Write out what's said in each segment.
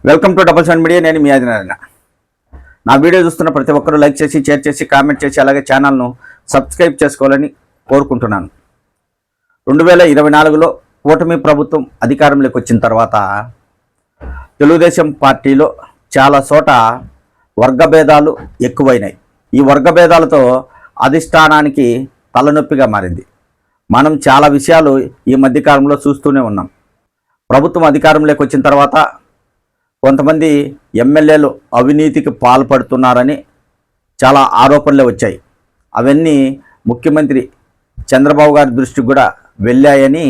Welcome to double seven media. నేను మీ ఆదినారాయణ. నా video చూస్తున్న ప్రతి ఒక్కరూ లైక్ చేసి, షేర్ చేసి, కామెంట్ చేసి, అలాగే ఛానల్ను సబ్స్క్రైబ్ చేసుకోవాలని కోరుకుంటున్నాను. 2024లో కూటమి ప్రభుత్వం అధికారంలోకి వచ్చిన తర్వాత తెలుగుదేశం పార్టీలో చాలా చోట వర్గభేదాలు ఎక్కువైనాయి. ఈ వర్గభేదాలతో అధిష్టానానికి తలనొప్పిగా మారింది. మనం చాలా విషయాలు ఈ మధ్యకాలంలో చూస్తూనే ఉన్నాం. ప్రభుత్వం అధికారంలోకి వచ్చిన తర్వాత కొంతమంది ఎమ్మెల్యేలు అవినీతికి పాల్పడుతున్నారని చాలా ఆరోపణలు వచ్చాయి. అవన్నీ ముఖ్యమంత్రి చంద్రబాబు గారి దృష్టికి కూడా వెళ్ళాయని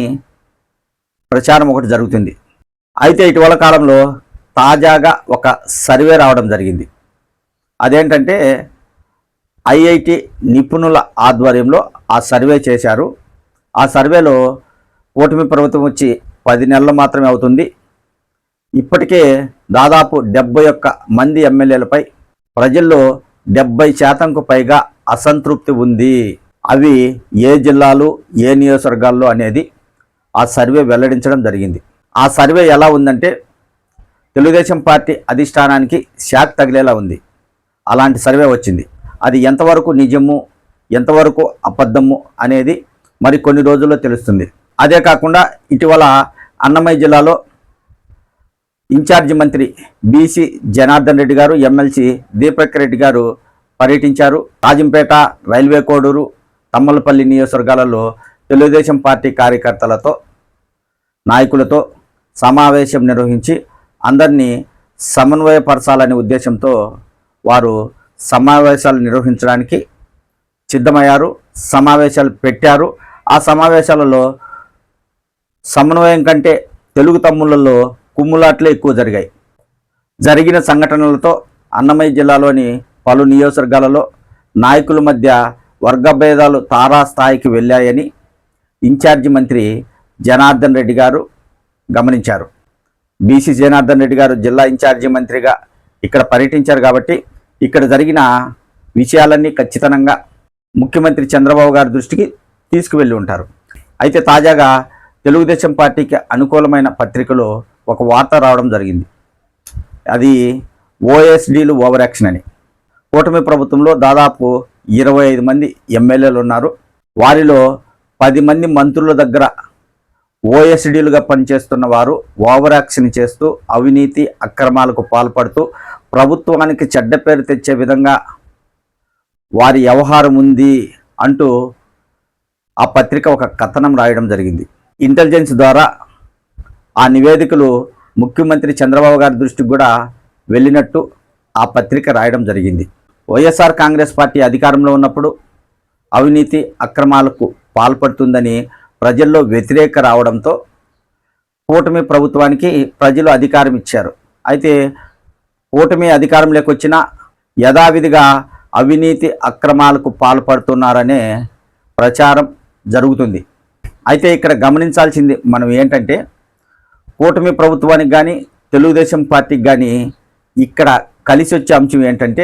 ప్రచారం ఒకటి జరుగుతుంది. అయితే ఇటీవల కాలంలో తాజాగా ఒక సర్వే రావడం జరిగింది. అదేంటంటే ఐఐటి నిపుణుల ఆధ్వర్యంలో ఆ సర్వే చేశారు. ఆ సర్వేలో కూటమి ప్రభుత్వం వచ్చి 10 నెలలు మాత్రమే అవుతుంది. ఇప్పటికే దాదాపు 71 మంది ఎమ్మెల్యేలపై ప్రజల్లో 70% పైగా అసంతృప్తి ఉంది. అవి ఏ జిల్లాలు, ఏ నియోజకవర్గాల్లో అనేది ఆ సర్వే వెల్లడించడం జరిగింది. ఆ సర్వే ఎలా ఉందంటే తెలుగుదేశం పార్టీ అధిష్టానానికి షాక్ తగిలేలా ఉంది. అలాంటి సర్వే వచ్చింది. అది ఎంతవరకు నిజము, ఎంతవరకు అబద్ధము అనేది మరి కొన్ని రోజుల్లో తెలుస్తుంది. అదే కాకుండా ఇటీవల అన్నమయ్య జిల్లాలో ఇన్ఛార్జి మంత్రి బీసీ జనార్దన్ రెడ్డి గారు, ఎమ్మెల్సీ దీపక్ రెడ్డి గారు పర్యటించారు. రాజంపేట, రైల్వే కోడూరు, తమ్మలపల్లి నియోజకవర్గాలలో తెలుగుదేశం పార్టీ కార్యకర్తలతో, నాయకులతో సమావేశం నిర్వహించి అందరినీ సమన్వయపరచాలనే ఉద్దేశంతో వారు సమావేశాలు నిర్వహించడానికి సిద్ధమయ్యారు. సమావేశాలు పెట్టారు. ఆ సమావేశాలలో సమన్వయం కంటే తెలుగు తమ్ముళ్లలో కుమ్ములాట్లే ఎక్కువ జరిగాయి. జరిగిన సంఘటనలతో అన్నమయ్య జిల్లాలోని పలు నియోజకవర్గాలలో నాయకుల మధ్య వర్గభేదాలు తారాస్థాయికి వెళ్ళాయని ఇన్ఛార్జి మంత్రి జనార్దన్ రెడ్డి గారు గమనించారు. బీసీ జనార్దన్ రెడ్డి గారు జిల్లా ఇన్ఛార్జి మంత్రిగా ఇక్కడ పర్యటించారు కాబట్టి ఇక్కడ జరిగిన విషయాలన్నీ ఖచ్చితంగా ముఖ్యమంత్రి చంద్రబాబు గారి దృష్టికి తీసుకువెళ్ళి ఉంటారు. అయితే తాజాగా తెలుగుదేశం పార్టీకి అనుకూలమైన పత్రికలో ఒక వార్త రావడం జరిగింది. అది ఓఎస్డీలు ఓవర్ యాక్షన్ అని. కూటమి ప్రభుత్వంలో దాదాపు 25 మంది ఎమ్మెల్యేలు ఉన్నారు. వారిలో 10 మంది మంత్రుల దగ్గర ఓఎస్డీలుగా పనిచేస్తున్న వారు ఓవర్ యాక్షన్ చేస్తూ అవినీతి అక్రమాలకు పాల్పడుతూ ప్రభుత్వానికి చెడ్డ పేరు తెచ్చే విధంగా వారి వ్యవహారం ఉంది అంటూ ఆ పత్రిక ఒక కథనం రాయడం జరిగింది. ఇంటెలిజెన్స్ ద్వారా ఆ నివేదికలు ముఖ్యమంత్రి చంద్రబాబు గారి దృష్టికి కూడా వెళ్ళినట్టు ఆ పత్రిక రాయడం జరిగింది. వైఎస్ఆర్ కాంగ్రెస్ పార్టీ అధికారంలో ఉన్నప్పుడు అవినీతి అక్రమాలకు పాల్పడుతుందని ప్రజల్లో వ్యతిరేక రావడంతో కూటమి ప్రభుత్వానికి ప్రజలు అధికారం ఇచ్చారు. అయితే కూటమి అధికారంలోకి వచ్చిన యథావిధిగా అవినీతి అక్రమాలకు పాల్పడుతున్నారనే ప్రచారం జరుగుతుంది. అయితే ఇక్కడ గమనించాల్సింది మనం ఏంటంటే కూటమి ప్రభుత్వానికి కానీ తెలుగుదేశం పార్టీకి కానీ ఇక్కడ కలిసి వచ్చే అంశం ఏంటంటే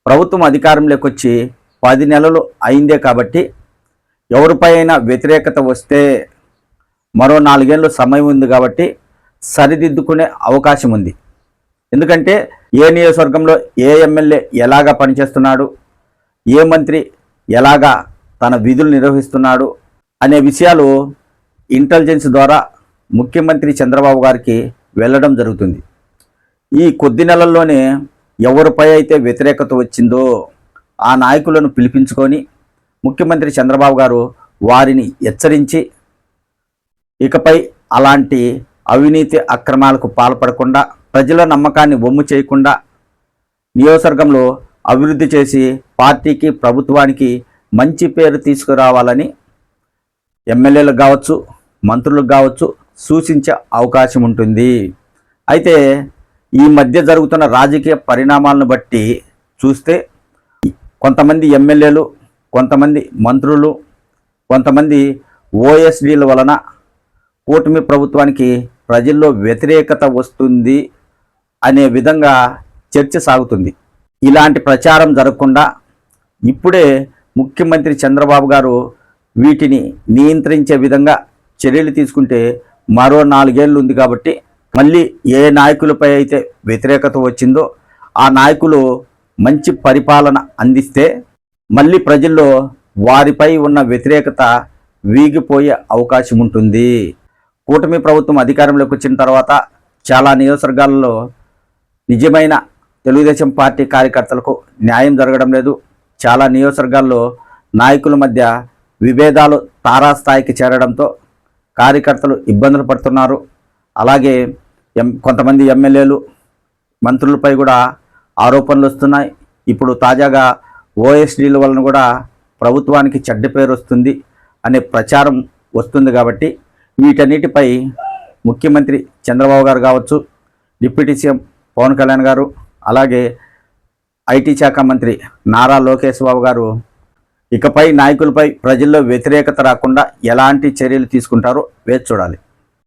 ప్రభుత్వం అధికారంలోకి వచ్చి 10 నెలలు అయిందే కాబట్టి ఎవరిపై అయినా వ్యతిరేకత వస్తే మరో 4 ఏళ్ళు సమయం ఉంది కాబట్టి సరిదిద్దుకునే అవకాశం ఉంది. ఎందుకంటే ఏ నియోజకవర్గంలో ఏ ఎమ్మెల్యే ఎలాగా పనిచేస్తున్నాడు, ఏ మంత్రి ఎలాగా తన విధులు నిర్వహిస్తున్నాడు అనే విషయాలు ఇంటెలిజెన్స్ ద్వారా ముఖ్యమంత్రి చంద్రబాబు గారికి వెళ్ళడం జరుగుతుంది. ఈ కొద్ది నెలల్లోనే ఎవరిపై అయితే వ్యతిరేకత వచ్చిందో ఆ నాయకులను పిలిపించుకొని ముఖ్యమంత్రి చంద్రబాబు గారు వారిని హెచ్చరించి ఇకపై అలాంటి అవినీతి అక్రమాలకు పాల్పడకుండా ప్రజల నమ్మకాన్ని వమ్ము చేయకుండా నియోజకవర్గంలో అభివృద్ధి చేసి పార్టీకి ప్రభుత్వానికి మంచి పేరు తీసుకురావాలని ఎమ్మెల్యేలకు కావచ్చు, మంత్రులకు కావచ్చు సూచించే అవకాశం ఉంటుంది. అయితే ఈ మధ్య జరుగుతున్న రాజకీయ పరిణామాలను బట్టి చూస్తే కొంతమంది ఎమ్మెల్యేలు, కొంతమంది మంత్రులు, కొంతమంది ఓఎస్డీల వలన కూటమి ప్రభుత్వానికి ప్రజల్లో వ్యతిరేకత వస్తుంది అనే విధంగా చర్చ సాగుతుంది. ఇలాంటి ప్రచారం జరగకుండా ఇప్పుడే ముఖ్యమంత్రి చంద్రబాబు గారు వీటిని నియంత్రించే విధంగా చర్యలు తీసుకుంటే మరో 4 ఏళ్ళు ఉంది కాబట్టి మళ్ళీ ఏ నాయకులపై అయితే వ్యతిరేకత వచ్చిందో ఆ నాయకులు మంచి పరిపాలన అందిస్తే మళ్ళీ ప్రజల్లో వారిపై ఉన్న వ్యతిరేకత వీగిపోయే అవకాశం ఉంటుంది. కూటమి ప్రభుత్వం అధికారంలోకి వచ్చిన తర్వాత చాలా నియోజకవర్గాల్లో నిజమైన తెలుగుదేశం పార్టీ కార్యకర్తలకు న్యాయం జరగడం లేదు. చాలా నియోజకవర్గాల్లో నాయకుల మధ్య విభేదాలు తారాస్థాయికి చేరడంతో కార్యకర్తలు ఇబ్బందులు పడుతున్నారు. అలాగే కొంతమంది ఎమ్మెల్యేలు మంత్రులపై కూడా ఆరోపణలు వస్తున్నాయి. ఇప్పుడు తాజాగా ఓఎస్డీల వలన కూడా ప్రభుత్వానికి చెడ్డ పేరు వస్తుంది అనే ప్రచారం వస్తుంది. కాబట్టి వీటన్నిటిపై ముఖ్యమంత్రి చంద్రబాబు గారు కావచ్చు, డిప్యూటీ సీఎం పవన్ కళ్యాణ్ గారు, అలాగే ఐటీ శాఖ మంత్రి నారా లోకేష్ బాబు గారు ఇకపై నాయకులపై ప్రజల్లో వ్యతిరేకత రాకుండా ఎలాంటి చర్యలు తీసుకుంటారో వేచి చూడాలి.